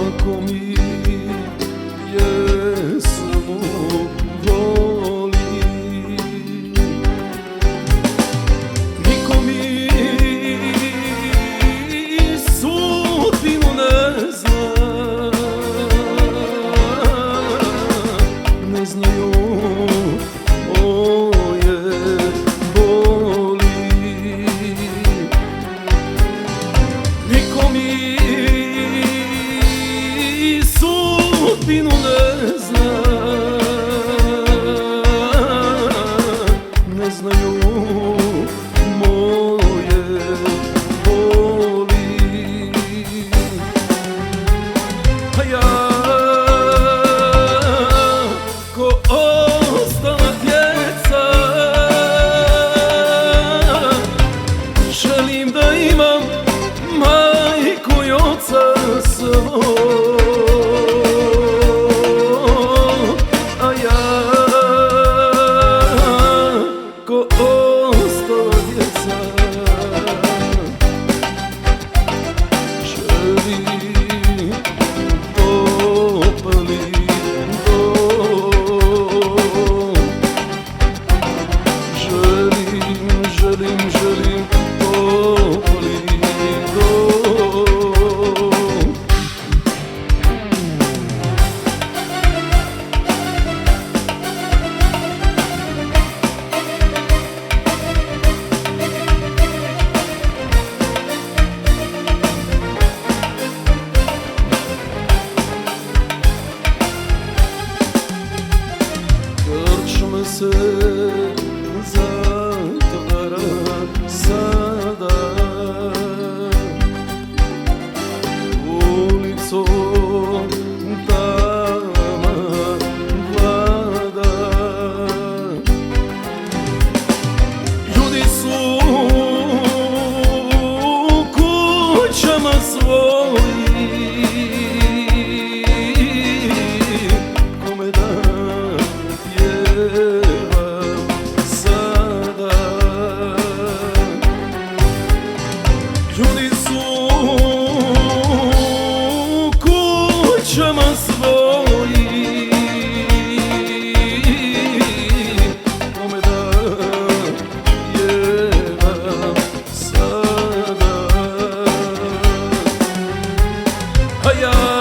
Ako mi pjesmu voli, niko mi sudbinu ne zna, ne znaju moje boli. Niko mi sudbinu ne zna, ne znaju moje boli. A ja ko ostala djeca želim da imam majku i oca svog. A ja ko ostala djeca želim topli dom. Želim topli dom. Krčma se zatvara sada, ulicom tama vlada. Ljudi su u kućama svojim, kome da pjevam sada. Ljudi su u kućama svojim, kome da pjevam sada. A ja